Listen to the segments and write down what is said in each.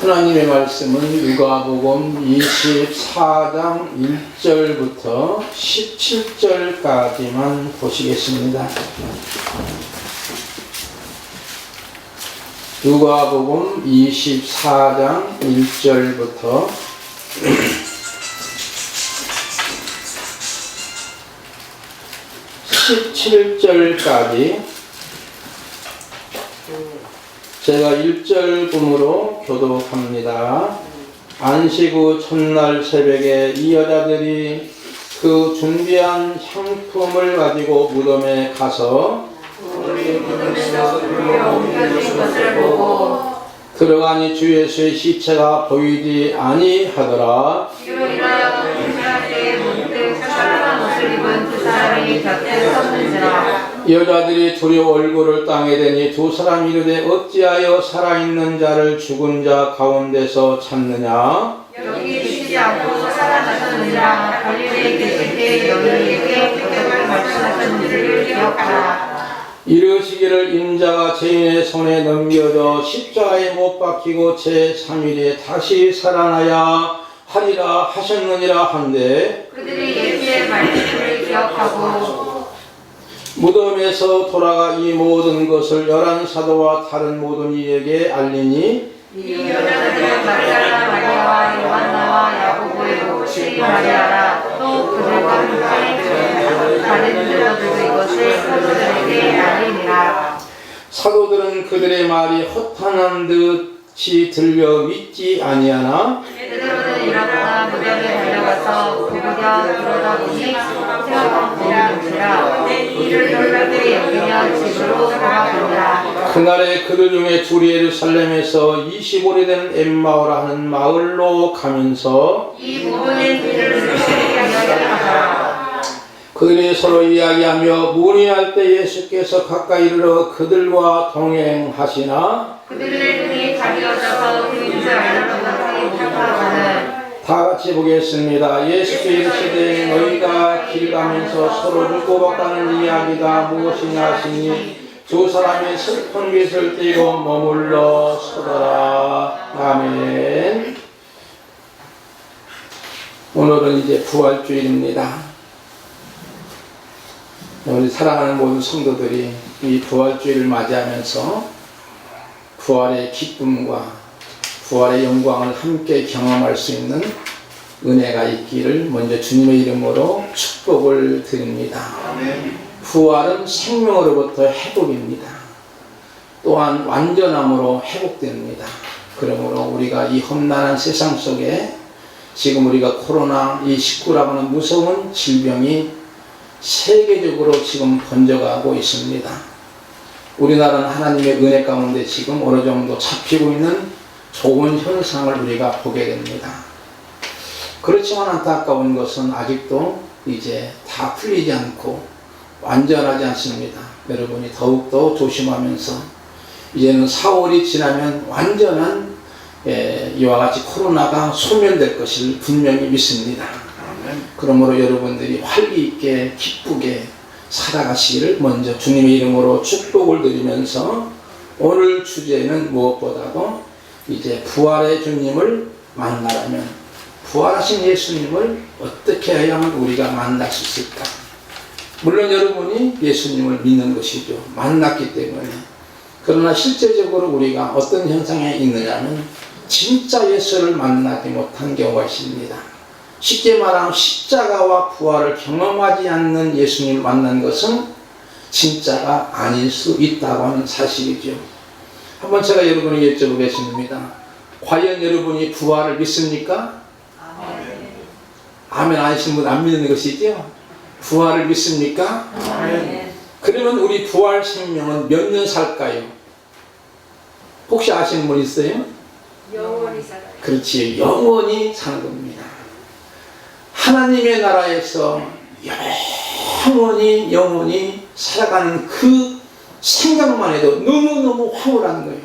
하나님의 말씀은 누가복음 24장 1절부터 17절까지만 보시겠습니다. 누가복음 24장 1절부터 17절까지 제가 1절분으로 교독합니다. 안식 후 첫날 새벽에 이 여자들이 그 준비한 향품을 가지고 무덤에 가서 들어가니 주 예수의 시체가 보이지 아니하더라. 여자들이 두려워 얼굴을 땅에 대니 두 사람이 이르되 어찌하여 살아있는 자를 죽은 자 가운데서 찾느냐? 여기 계시지 않고 살아나셨느니라. 갈릴리에 계실 때 너희에게 그것을 말씀하셨는지를 기억하라. 이르시기를 인자가 죄인의 손에 넘겨져 십자가에 못 박히고 제3일에 다시 살아나야 하리라 하셨느니라 한데 그들이 예수의 말씀을 기억하고 무덤에서 돌아가 이 모든 것을 11사도와 다른 모든 이에게 알리니 이 여자들은 mag달라 마리아와 요한나와 야고보의 목치 마리아라. 또 그들과 함께 다른 여자들도 이것을 사도들에게 알리니라. 사도들은 그들의 말이 허탄한 듯이 들려 믿지 아니하나 베드로는 일어나 무덤에 달려가서 보고려 들여다보니 세워놓은 것이라. 이를 놀랍게 여기며 집으로 돌아가니라. 그날에 그들 중에 둘이 예루살렘에서 25리 된 엠마오라 하는 마을로 가면서 이 모든 일을 이야기하더라. 그들이 서로 이야기하며 문의할 때 예수께서 가까이 이르러 그들과 동행하시나 그들의 눈이 가려져서 그인 줄 알았던 것이 평화하는. 다 같이 보겠습니다. 예수께서 이르시되 너희가 길 가면서 서로 주고받는 이야기가 무엇이냐 하시니 두 사람이 슬픈 빛을 띠고 머물러 서더라. 아멘. 오늘은 이제 부활주일입니다. 우리 사랑하는 모든 성도들이 이 부활주일을 맞이하면서 부활의 기쁨과 부활의 영광을 함께 경험할 수 있는 은혜가 있기를 먼저 주님의 이름으로 축복을 드립니다. 부활은 생명으로부터 회복입니다. 또한 완전함으로 회복됩니다. 그러므로 우리가 이 험난한 세상 속에 지금 우리가 코로나19라고 하는 무서운 질병이 세계적으로 지금 번져가고 있습니다. 우리나라는 하나님의 은혜 가운데 지금 어느 정도 잡히고 있는 좋은 현상을 우리가 보게 됩니다. 그렇지만 안타까운 것은 아직도 이제 다 풀리지 않고 완전하지 않습니다. 여러분이 더욱더 조심하면서 이제는 4월이 지나면 완전한 이와 같이 코로나가 소멸될 것을 분명히 믿습니다. 그러므로 여러분들이 활기 있게 기쁘게 살아가시기를 먼저 주님의 이름으로 축복을 드리면서 오늘 주제는 무엇보다도 이제 부활의 주님을 만나려면 부활하신 예수님을 어떻게 해야만 우리가 만날 수 있을까? 물론 여러분이 예수님을 믿는 것이죠. 만났기 때문에. 그러나 실제적으로 우리가 어떤 현상에 있느냐면 진짜 예수를 만나지 못한 경우가 있습니다. 쉽게 말하면 십자가와 부활을 경험하지 않는 예수님을 만난 것은 진짜가 아닐 수 있다고 하는 사실이죠. 한번 제가 여러분에게 여쭤보겠습니다. 과연 여러분이 부활을 믿습니까? 아멘 아니신 분 안 믿는 것이죠? 부활을 믿습니까? 아멘. 그러면 우리 부활 생명은 몇 년 살까요? 혹시 아시는 분 있어요? 영원히 살아요. 그렇지, 영원히 사는 겁니다. 하나님의 나라에서 영원히 살아가는 그 생각만 해도 너무너무 황홀한 거예요.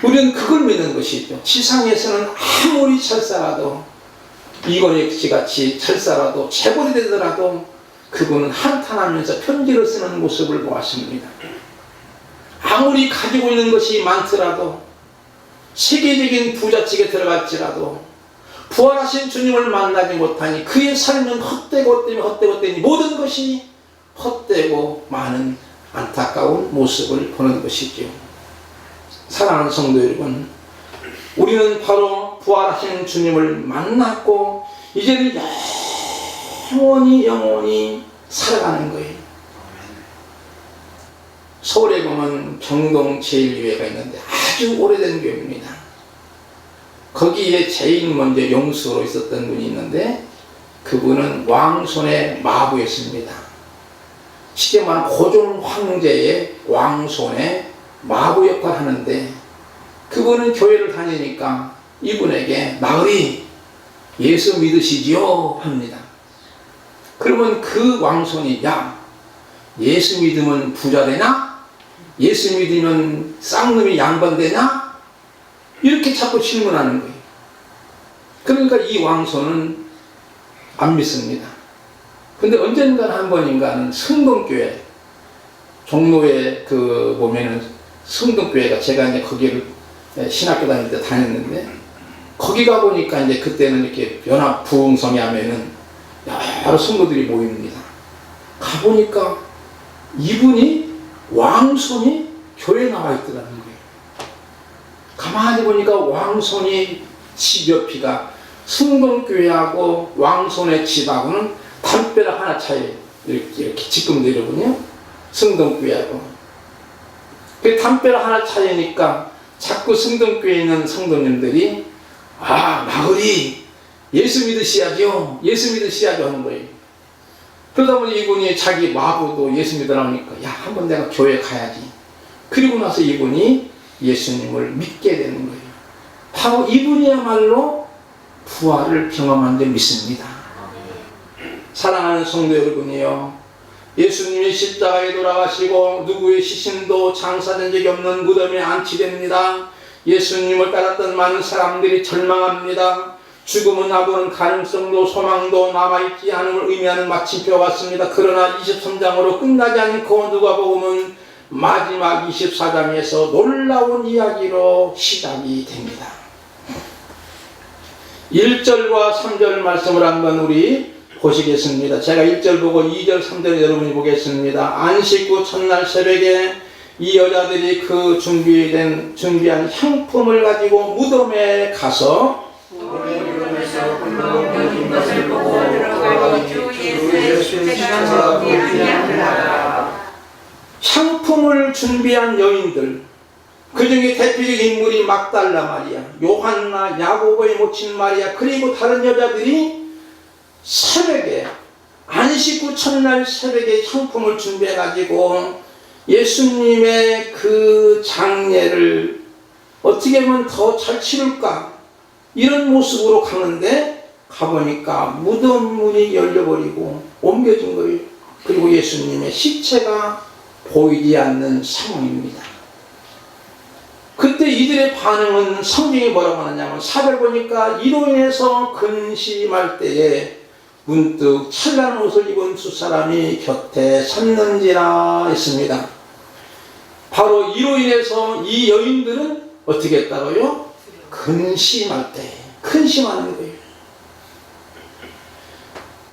우리는 그걸 믿는 것이죠. 지상에서는 아무리 철사라도 이건희 씨같이 철사라도 재벌이 되더라도 그분은 한탄하면서 편지를 쓰는 모습을 보았습니다. 아무리 가지고 있는 것이 많더라도 세계적인 부잣집에 들어갈지라도 부활하신 주님을 만나지 못하니 그의 삶은 헛되고 모든 것이 헛되고 많은 안타까운 모습을 보는 것이지요. 사랑하는 성도 여러분, 우리는 바로 부활하신 주님을 만났고 이제는 영원히 살아가는 거예요. 서울에 보면 경동 제1교회가 있는데 아주 오래된 교회입니다. 거기에 제일 먼저 영수로 있었던 분이 있는데 그분은 왕손의 마부였습니다. 쉽게 말하면 고종 황제의 왕손의 마부 역할을 하는데 그분은 교회를 다니니까 이분에게 나으리 예수 믿으시지요? 합니다. 그러면 그 왕손이 야 예수 믿으면 부자 되냐? 예수 믿으면 쌍놈이 양반되냐? 이렇게 자꾸 질문하는 거예요. 그러니까 이 왕손은 안 믿습니다. 근데 언젠가 한 번인가는 성동교회 종로에 보면은 성동교회가 제가 이제 거기를 신학교 다닐 때 다녔는데 거기 가보니까 이제 그때는 이렇게 연합 부흥성회 하면은 여러 성도들이 모입니다. 가보니까 이분이 왕손이 교회에 나와 있더라는 거예요. 가만히 보니까 왕손이 집 옆이가 성동교회하고 왕손의 집하고는 담벼락 하나 차이 이렇게 지금 내려보냐 성동교회하고 그 담벼락 하나 차이니까 자꾸 성동교회에 있는 성도님들이 나으리 예수 믿으셔야죠 하는 거예요. 그러다 보니 이분이 자기 마부도 예수 믿으라니까 한번 내가 교회 가야지. 그리고 나서 이분이 예수님을 믿게 되는 거예요. 바로 이분이야말로 부활을 경험한 데 믿습니다. 사랑하는 성도 여러분이요, 예수님이 십자가에 돌아가시고 누구의 시신도 장사된 적이 없는 무덤에 안치됩니다. 예수님을 따랐던 많은 사람들이 절망합니다. 죽음은 앞으로는 가능성도 소망도 남아있지 않음을 의미하는 마침표가 왔습니다. 그러나 23장으로 끝나지 않고 누가복음은 마지막 24장에서 놀라운 이야기로 시작이 됩니다. 1절과 3절 말씀을 한번 우리 보시겠습니다. 제가 1절 보고 2절 3절 여러분이 보겠습니다. 안식 후 첫날 새벽에 이 여자들이 그 준비한 향품을 가지고 무덤에 가서 향품을 준비한 여인들, 그 중에 대표적 인물이 막달라 마리아, 요한나, 야고보의 모친 마리아, 그리고 다른 여자들이 새벽에 안식 후 첫날 새벽에 향품을 준비해 가지고 예수님의 그 장례를 어떻게 하면 더 잘 치룰까 이런 모습으로 가는데 가보니까 무덤 문이 열려버리고 옮겨진 거예요. 그리고 예수님의 시체가 보이지 않는 상황입니다. 그때 이들의 반응은 성경이 뭐라고 하느냐면 4절 보니까 이로 인해서 근심할 때에 문득 찬란한 옷을 입은 두 사람이 곁에 섰는지라 했습니다. 바로 이로 인해서 이 여인들은 어떻게 했다고요? 근심할 때, 근심하는 거예요.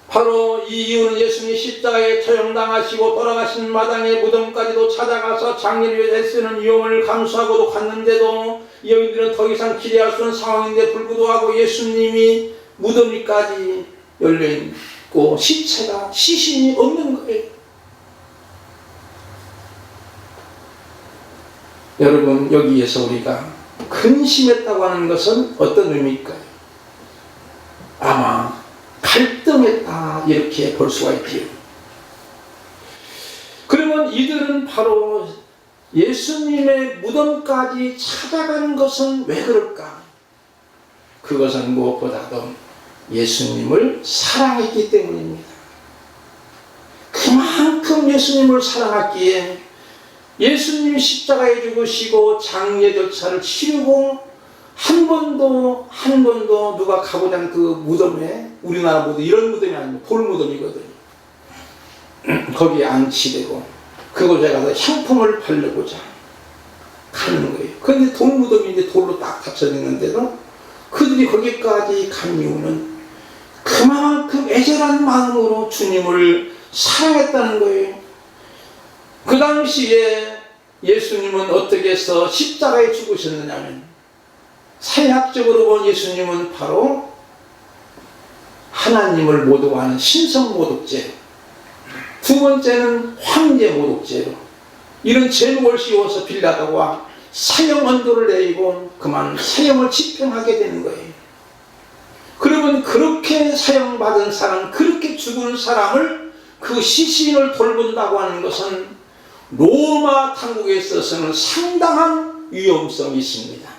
바로 이 이유는 예수님이 십자가에 처형당하시고 돌아가신 마당의 무덤까지도 찾아가서 장례를 위해 쓰는 비용을 감수하고도 갔는데도 이 여인들은 더 이상 기대할 수 없는 상황인데 불구하고 예수님이 무덤 위까지 열려있고 시신이 없는 거예요. 여러분, 여기에서 우리가 근심했다고 하는 것은 어떤 의미일까요? 아마 갈등했다 이렇게 볼 수가 있지요. 그러면 이들은 바로 예수님의 무덤까지 찾아가는 것은 왜 그럴까? 그것은 무엇보다도 예수님을 사랑했기 때문입니다. 그만큼 예수님을 사랑했기에 예수님이 십자가에 죽으시고 장례 절차를 치르고 한 번도 누가 가보지 않은 그 무덤에, 우리나라 무덤, 이런 무덤이 아니고 돌무덤이거든요. 거기에 안치되고 그곳에 가서 향품을 바르고자 가는 거예요. 그런데 돌무덤인데 돌로 딱 닫혀있는데도 그들이 거기까지 간 이유는 그만큼 애절한 마음으로 주님을 사랑했다는 거예요. 그 당시에 예수님은 어떻게 해서 십자가에 죽으셨느냐면, 사회학적으로 본 예수님은 바로 하나님을 모독하는 신성모독죄로, 두 번째는 황제모독죄로, 이런 제목을 씌워서 빌라도가 사형 언도를 내리고 그만 사형을 집행하게 되는 거예요. 그러면 그렇게 사형받은 사람, 그렇게 죽은 사람을, 그 시신을 돌본다고 하는 것은 로마 당국에 있어서는 상당한 위험성이 있습니다.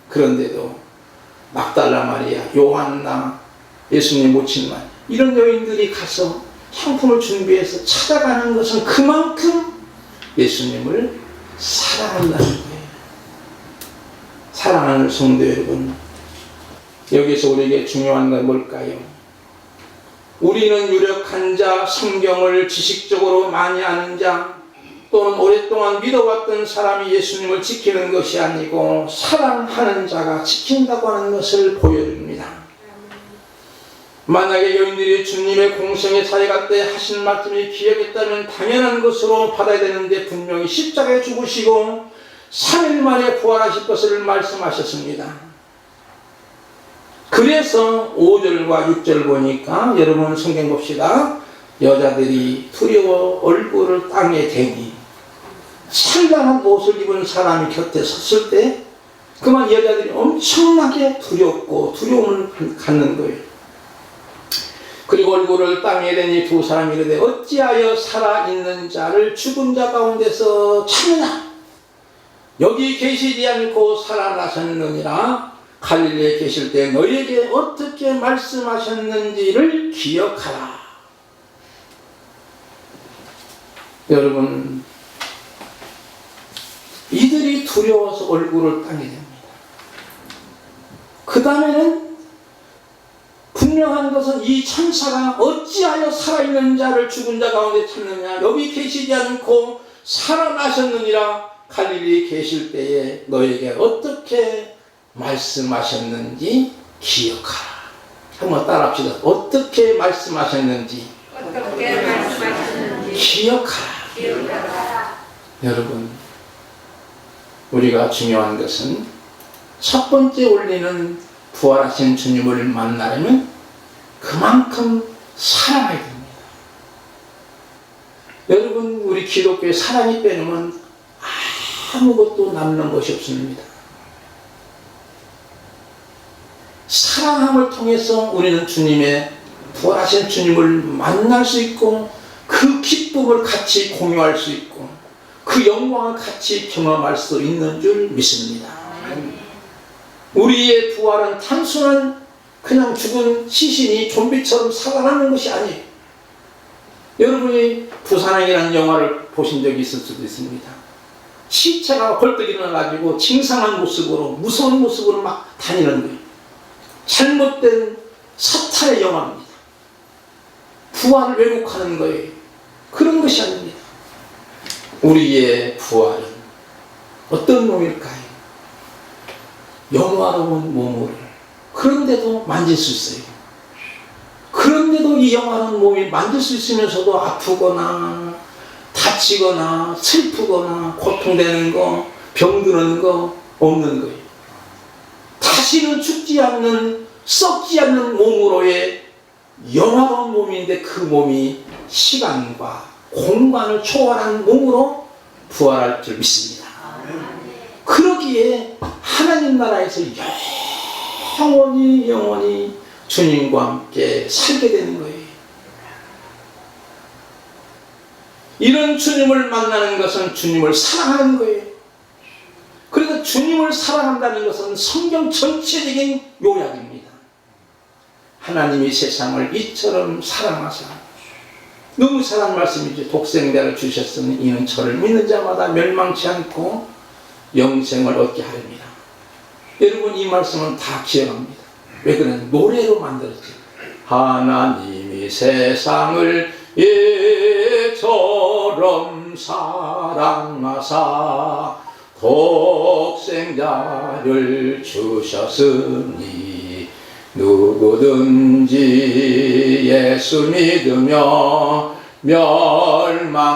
그런데도 막달라 마리아, 요한나, 예수님 모친 마리아, 이런 여인들이 가서 향품을 준비해서 찾아가는 것은 그만큼 예수님을 사랑한다는 거예요. 사랑하는 성도 여러분, 여기서 우리에게 중요한 건 뭘까요? 우리는 유력한 자, 성경을 지식적으로 많이 아는 자, 또는 오랫동안 믿어왔던 사람이 예수님을 지키는 것이 아니고 사랑하는 자가 지킨다고 하는 것을 보여줍니다. 만약에 여인들이 주님의 공생의 사회가 때 하신 말씀이 기억했다면 당연한 것으로 받아야 되는데, 분명히 십자가에 죽으시고 3일 만에 부활하실 것을 말씀하셨습니다. 그래서 5절과 6절 보니까, 여러분 성경 봅시다. 여자들이 두려워 얼굴을 땅에 대니, 찬란한 옷을 입은 사람이 곁에 섰을 때 그만 여자들이 엄청나게 두렵고 두려움을 갖는 거예요. 그리고 얼굴을 땅에 대니 두 사람이 이르되 어찌하여 살아있는 자를 죽은 자 가운데서 찾느냐? 여기 계시지 않고 살아나셨느니라. 갈릴리에 계실 때 너희에게 어떻게 말씀하셨는지를 기억하라. 여러분, 이들이 두려워서 얼굴을 땅에 댑니다. 그 다음에는 분명한 것은 이 천사가 어찌하여 살아있는 자를 죽은 자 가운데 찾느냐, 여기 계시지 않고 살아나셨느니라. 갈릴리에 계실 때에 너에게 어떻게 말씀하셨는지 기억하라. 한번 따라합시다. 어떻게 말씀하셨는지 기억하라. 여러분, 우리가 중요한 것은 첫 번째 원리는 부활하신 주님을 만나려면 그만큼 사랑해야 됩니다. 여러분, 우리 기독교의 사랑이 빼놓으면 아무것도 남는 것이 없습니다. 사랑함을 통해서 우리는 주님의, 부활하신 주님을 만날 수 있고 그 기쁨을 같이 공유할 수 있고 그 영광을 같이 경험할 수 있는 줄 믿습니다. 우리의 부활은 단순한 그냥 죽은 시신이 좀비처럼 살아나는 것이 아니에요. 여러분이 부산행이라는 영화를 보신 적이 있을 수도 있습니다. 시체가 벌떡 일어나가지고 징상한 모습으로, 무서운 모습으로 막 다니는 거예요. 잘못된 사탄의 영화입니다. 부활을 왜곡하는 거예요. 그런 것이 아닙니다. 우리의 부활은 어떤 몸일까요? 영화로운 몸을, 그런데도 만질 수 있어요. 그런데도 이 영화로운 몸이 만질 수 있으면서도 아프거나 다치거나 슬프거나 고통되는 거, 병드는 거 없는 거예요. 다시는 죽지 않는, 썩지 않는 몸으로의 영화로운 몸인데, 그 몸이 시간과 공간을 초월한 몸으로 부활할 줄 믿습니다. 그러기에 하나님 나라에서 영원히 주님과 함께 살게 되는 거예요. 이런 주님을 만나는 것은 주님을 사랑하는 거예요. 그래서 주님을 사랑한다는 것은 성경 전체적인 요약입니다. 하나님이 세상을 이처럼 사랑하사, 너무 사랑 말씀이죠. 독생자를 주셨으니 이는 저를 믿는 자마다 멸망치 않고 영생을 얻게 하렵니다. 여러분, 이 말씀은 다 기억합니다. 왜 그러냐? 노래로 만들었죠. 하나님이 세상을 이처럼 사랑하사 독생자를 주셨으니 누구든지 예수 믿으며 멸망하지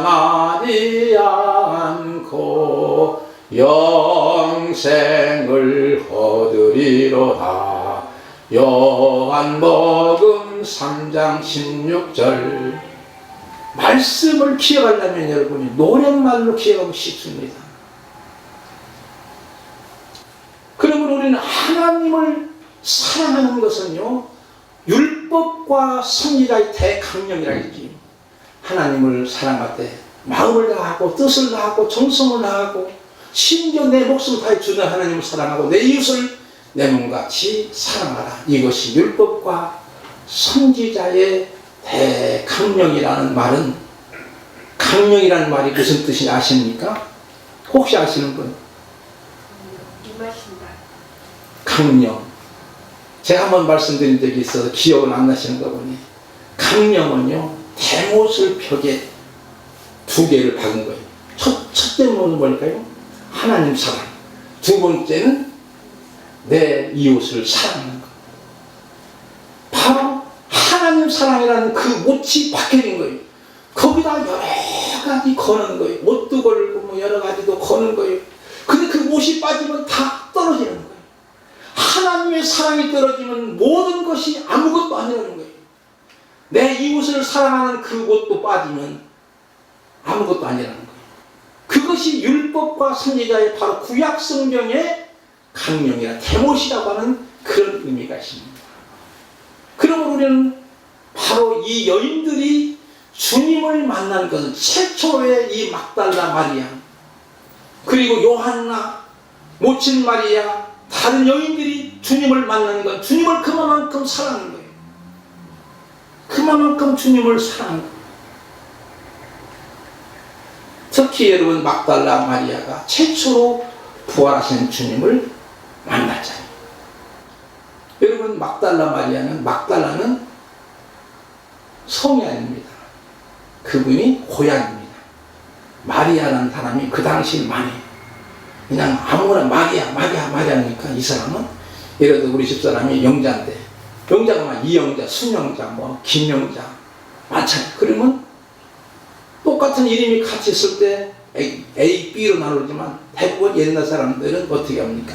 않고 영생을 얻으리로다. 요한복음 3장 16절. 말씀을 기억하려면 여러분이 노랫말로 기억하고 싶습니다. 그러면 우리는 하나님을 사랑하는 것은요, 율법과 선지자의 대강령이라 했지. 하나님을 사랑할 때 마음을 다하고 뜻을 다하고 정성을 다하고 심지어 내 목숨을 다해 주는 하나님을 사랑하고 내 이웃을 내 몸같이 사랑하라. 이것이 율법과 선지자의 대강령이라는 말은, 강령이라는 말이 무슨 뜻인지 아십니까? 혹시 아시는 분? 강령. 제가 한번 말씀드린 적이 있어서 기억은 안 나시는 거 보니, 강령은요, 대못을 벽에 2개를 박은 거예요. 첫째 모는 뭘까요? 하나님 사랑. 2번째는 내 이웃을 사랑하는 것. 바로 하나님 사랑이라는 그 못이 박혀진 거예요. 거기다 여러 가지 거는 거예요. 못도 걸고 뭐 여러 가지도 거는 거예요. 근데 그 못이 빠지면 다 떨어지는 거예요. 하나님의 사랑이 떨어지면 모든 것이 아무것도 아니라는 거예요. 내 이웃을 사랑하는 그 못도 빠지면 아무것도 아니라는 거예요. 그것이 율법과 선지자의 바로 구약 성경의 강령이라 대못이라고 하는 그런 의미가 있습니다. 그러면 우리는 바로 이 여인들이 주님을 만난 것은 최초의 이 막달라 마리아, 그리고 요한나, 모친 마리아, 다른 여인들이 주님을 만나는 건 주님을 그만큼 사랑하는 거예요. 그만큼 주님을 사랑하는 거예요. 특히 여러분, 막달라 마리아가 최초로 부활하신 주님을 만났잖아요. 여러분, 막달라는 성이 아닙니다. 그분이 고향입니다. 마리아라는 사람이 그 당시 많이 그냥 아무거나 마리아 하니까 이 사람은, 예를 들어 우리 집사람이 영자인데, 영자가 막 이영자, 순영자, 뭐 김영자 많잖아요. 그러면 똑같은 이름이 같이 있을 때 A, B로 나누지만 대부분 옛날 사람들은 어떻게 합니까?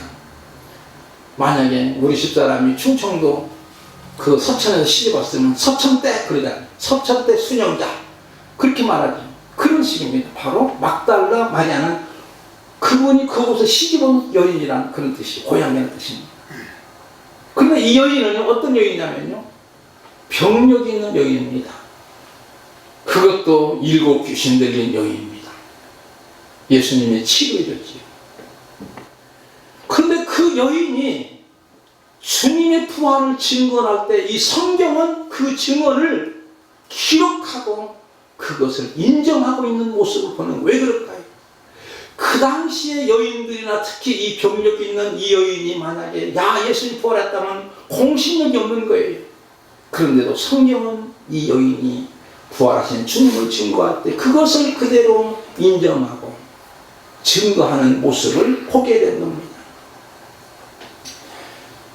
만약에 우리 집사람이 충청도 그 서천에서 시집 왔으면 서천대 그러잖아요. 서천대 순영자 그렇게 말하죠. 그런 식입니다. 바로 막달라 마리아는 그분이 그곳에 시집 온 여인이라는 그런 뜻이, 고향이라는 뜻입니다. 그런데 이 여인은 어떤 여인이냐면요, 병력이 있는 여인입니다. 그것도 7 귀신 들린 여인입니다. 예수님이 치료해 줬지요. 그런데 그 여인이 주님의 부활을 증언할 때 이 성경은 그 증언을 기록하고 그것을 인정하고 있는 모습을 보는, 왜 그럴까요? 그 당시의 여인들이나 특히 이 병력이 있는 이 여인이 만약에 예수님 부활했다면 공신력이 없는 거예요. 그런데도 성경은 이 여인이 부활하신 주님을 증거할 때 그것을 그대로 인정하고 증거하는 모습을 보게 된 겁니다.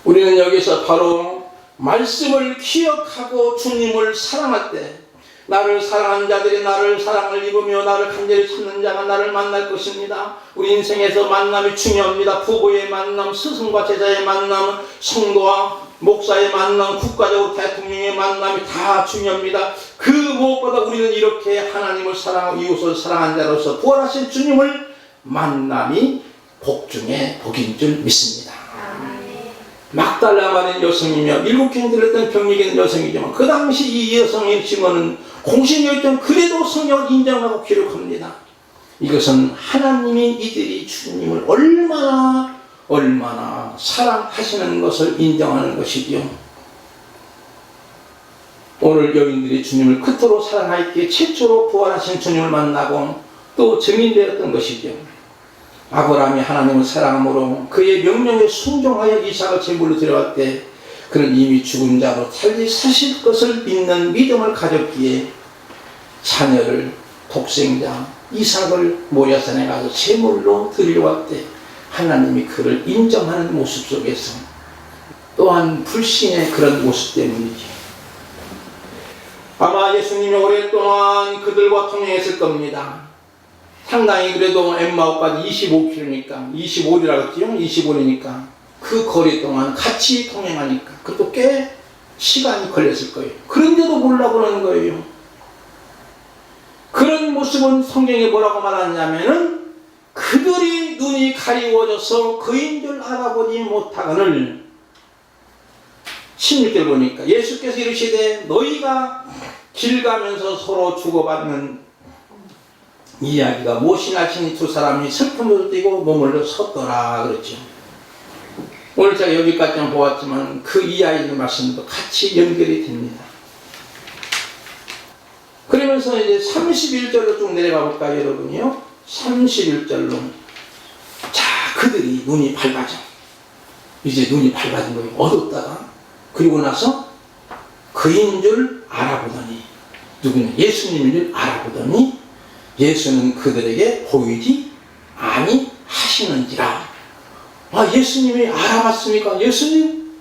우리는 여기서 바로 말씀을 기억하고 주님을 사랑할 때, 나를 사랑하는 자들이 나를 사랑을 입으며 나를 간절히 찾는 자가 나를 만날 것입니다. 우리 인생에서 만남이 중요합니다. 부부의 만남, 스승과 제자의 만남, 성도와 목사의 만남, 국가적으로 대통령의 만남이 다 중요합니다. 그 무엇보다 우리는 이렇게 하나님을 사랑하고 이웃을 사랑하는 자로서 부활하신 주님을 만남이 복 중에 복인 줄 믿습니다. 막달라 마리아 여성이며 7 귀신 들렸던 병력이 있는 여성이지만 그 당시 이 여성의 증언은 공신이었던, 그래도 성경을 인정하고 기록합니다. 이것은 하나님이 이들이 주님을 얼마나 사랑하시는 것을 인정하는 것이지요. 오늘 여인들이 주님을 그토록 사랑하였기에 최초로 부활하신 주님을 만나고 또 증인되었던 것이죠. 아브라함이 하나님을 사랑함으로 그의 명령에 순종하여 이삭을 제물로 드려갈 때 그는 이미 죽은 자로 달리 사실 것을 믿는 믿음을 가졌기에 자녀를 독생자 이삭을 모리아산에 가서 제물로 드리러 때 하나님이 그를 인정하는 모습 속에서 또한 불신의 그런 모습 때문이지. 아마 예수님이 오랫동안 그들과 통행했을 겁니다. 상당히 그래도 엠마오까지 25km니까 25리라고 했죠. 25리니까 그 거리 동안 같이 통행하니까 그것도 꽤 시간이 걸렸을 거예요. 그런데도 몰라보는 거예요. 그런 모습은 성경에 뭐라고 말하냐면은 그들이 눈이 가리워져서 그인 줄 알아보지 못하거늘 16절 보니까 예수께서 이르시되 너희가 길 가면서 서로 주고받는 이야기가 무엇이나 하시니 두 사람이 슬픔을 띠고 머물러 섰더라 그랬죠. 오늘 제가 여기까지는 보았지만 그 이야기의 말씀도 같이 연결이 됩니다. 그러면서 이제 31절로 쭉 내려가 볼까요, 여러분이요? 31절로. 자, 그들이 눈이 밝아져. 이제 눈이 밝아진 거예요. 어둡다가. 그리고 나서 그인 줄 알아보더니, 누구냐? 예수님인 줄 알아보더니, 예수는 그들에게 보이지 아니하시는지라. 아, 예수님이 알아봤습니까? 예수님,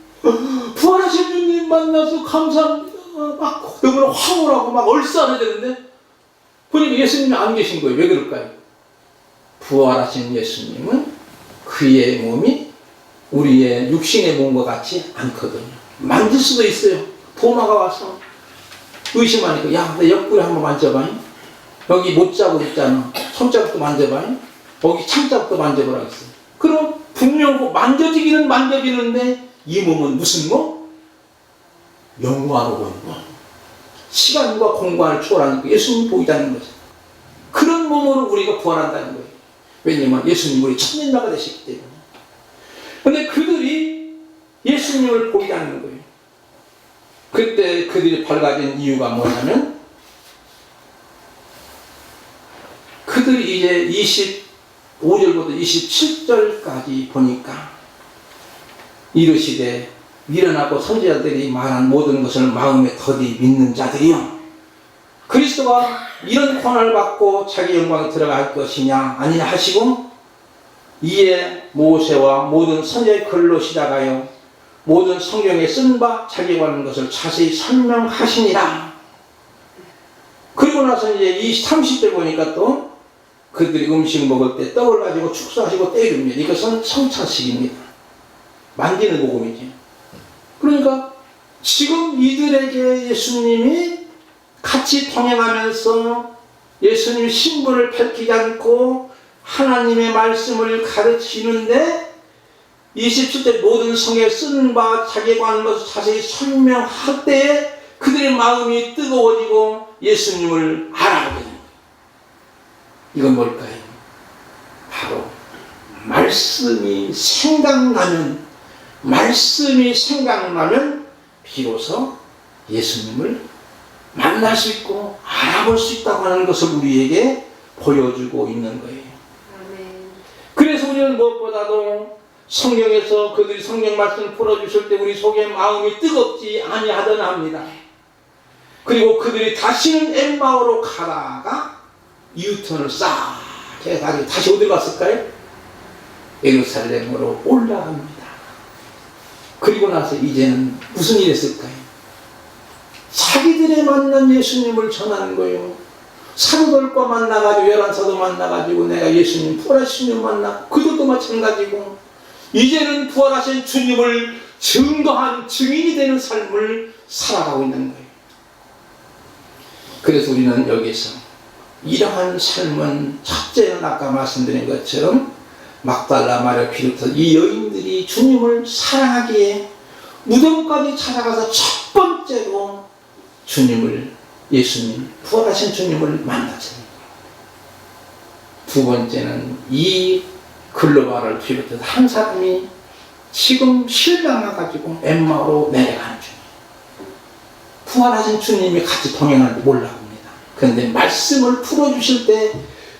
부활하신 주님 만나서 감사합니다. 막 너무나 황홀하고 막 얼싸해야 되는데 보니까 예수님이 안 계신 거예요. 왜 그럴까요? 부활하신 예수님은 그의 몸이 우리의 육신의 몸과 같지 않거든요. 만질 수도 있어요. 도마가 와서 의심하니까 야, 내 옆구리 한번 만져봐요. 여기 못자국 있잖아. 손자국도 만져봐요. 거기 창자국도 만져보라 했어요. 그럼 분명 만져지기는 만져지는데 이 몸은 무슨 몸? 영광으로 보는 몸. 시간과 공간을 초월하니까 예수님이 보이다는 거죠. 그런 몸으로 우리가 부활한다는 거예요. 왜냐면 예수님 우리 천년자가 되셨기 때문에. 근데 그들이 예수님을 보이다는 거예요. 그때 그들이 밝아진 이유가 뭐냐면 그들이 이제 25절부터 27절까지 보니까 이르시되 일어나고 선지자들이 말한 모든 것을 마음에 더디 믿는 자들이요 그리스도가 이런 고난을 받고 자기 영광에 들어갈 것이냐 아니냐 하시고 이에 모세와 모든 선지자의 글로 시작하여 모든 성경에 쓴 바 자기에 관한 것을 자세히 설명하시니라. 그리고 나서 이제 30절 보니까 또 그들이 음식 먹을 때 떡을 가지고 축사하시고 떼줍니다. 이것은 성찬식입니다. 만지는 복음이지. 그러니까 지금 이들에게 예수님이 같이 통행하면서 예수님의 신분을 밝히지 않고 하나님의 말씀을 가르치는데 27절 모든 성에 쓴 바 자기에 관한 것을 자세히 설명할 때에 그들의 마음이 뜨거워지고 예수님을 알아보게 됩니다. 이건 뭘까요? 바로 말씀이 생각나면 비로소 예수님을 만날 수 있고 알아볼 수 있다고 하는 것을 우리에게 보여주고 있는 거예요. 그래서 우리는 무엇보다도 성경에서 그들이 성경 말씀을 풀어주실 때 우리 속에 마음이 뜨겁지 아니하더나 합니다. 그리고 그들이 다시는 엠마오로 가다가 유턴을 싹 해가지고 다시 어디로 갔을까요? 예루살렘으로 올라갑니다. 그리고 나서 이제는 무슨 일이 있을까요? 자기들의 만난 예수님을 전하는 거예요. 사도들과 만나가지고 11사도 만나가지고 내가 예수님 부활하신 주님 만나 그들도 마찬가지고 이제는 부활하신 주님을 증거한 증인이 되는 삶을 살아가고 있는 거예요. 그래서 우리는 여기서 이러한 삶은 첫째는 아까 말씀드린 것처럼 막달라 마리아 비롯한 이 여인들이 주님을 사랑하기에 무덤까지 찾아가서 첫 번째로 예수님, 부활하신 주님을 만났습니다. 두 번째는 이 글로바를 비롯해서 한 사람이 지금 실망해가지고 엠마오로 내려가는 주님. 부활하신 주님이 같이 동행하는지 몰라봅니다. 그런데 말씀을 풀어주실 때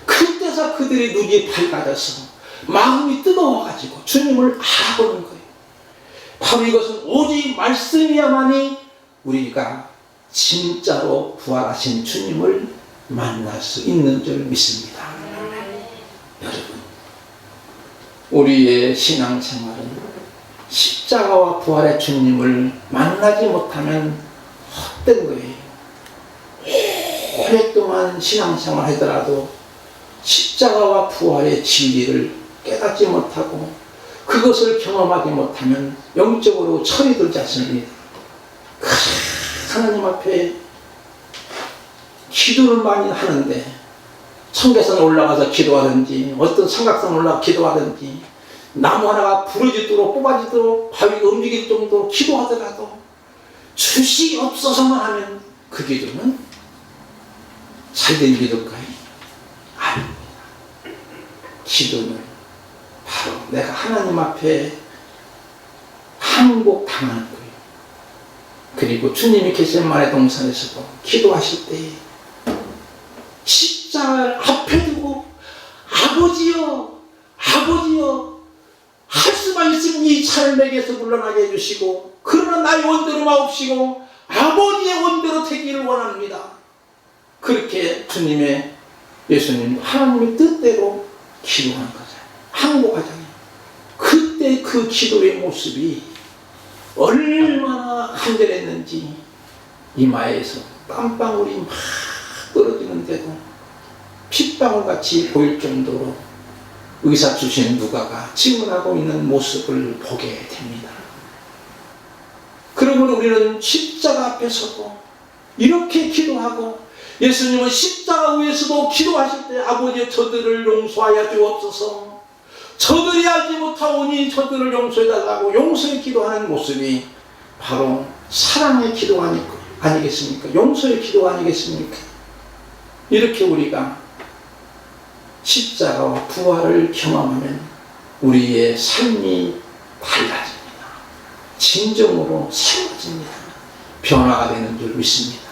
그때서 그들의 눈이 밝아져서 마음이 뜨거워가지고 주님을 알아보는 거예요. 바로 이것은 오직 말씀이야만이 우리가 진짜로 부활하신 주님을 만날 수 있는 줄 믿습니다. 여러분, 우리의 신앙생활은 십자가와 부활의 주님을 만나지 못하면 헛된 거예요. 오랫동안 신앙생활 하더라도 십자가와 부활의 진리를 깨닫지 못하고 그것을 경험하지 못하면 영적으로 철이 들지 않습니다. 하나님 앞에 기도를 많이 하는데 청계산 올라가서 기도하든지 어떤 삼각산 올라가 기도하든지 나무 하나가 부러지도록 뽑아지도록 바위가 움직일 정도로 기도하더라도 주시 없어서만 하면 그 기도는 잘된 기도일까요? 아닙니다. 기도는 바로 내가 하나님 앞에 항복당하는 거예요. 그리고 주님이 겟세마네 동산에서도 기도하실 때 십자가를 앞에 두고 아버지여 아버지여 할 수만 있으면 이 차를 내게서 물러나게 해주시고 그러나 나의 원대로 마옵시고 아버지의 원대로 되기를 원합니다. 그렇게 주님의 예수님 하나님의 뜻대로 기도하는 거잖아요. 항복하잖아요. 그때 그 기도의 모습이 얼마나 간절했는지 이마에서 땀방울이 막 떨어지는데도 핏방울같이 보일 정도로 의사 출신 누가가 증언하고 있는 모습을 보게 됩니다. 그러면 우리는 십자가 앞에서도 이렇게 기도하고 예수님은 십자가 위에서도 기도하실 때 아버지 저들을 용서하여 주옵소서 저들이 알지 못하오니 저들을 용서해달라고 용서의 기도하는 모습이 바로 사랑의 기도 아니겠습니까? 용서의 기도 아니겠습니까? 이렇게 우리가 십자가와 부활을 경험하면 우리의 삶이 달라집니다. 진정으로 새로워집니다. 변화가 되는 줄 믿습니다.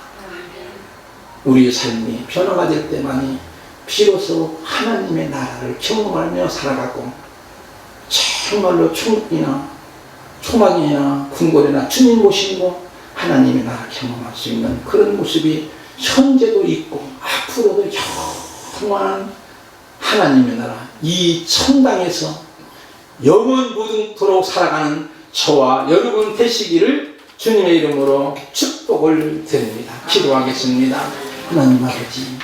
우리의 삶이 변화가 될 때만이 비로소 하나님의 나라를 경험하며 살아가고 정말로 천국이나 초막이나 궁궐이나 주님 모시고 하나님의 나라 경험할 수 있는 그런 모습이 현재도 있고 앞으로도 영원한 하나님의 나라 이 천당에서 영원 무궁토록 살아가는 저와 여러분 되시기를 주님의 이름으로 축복을 드립니다. 기도하겠습니다. 하나님 아버지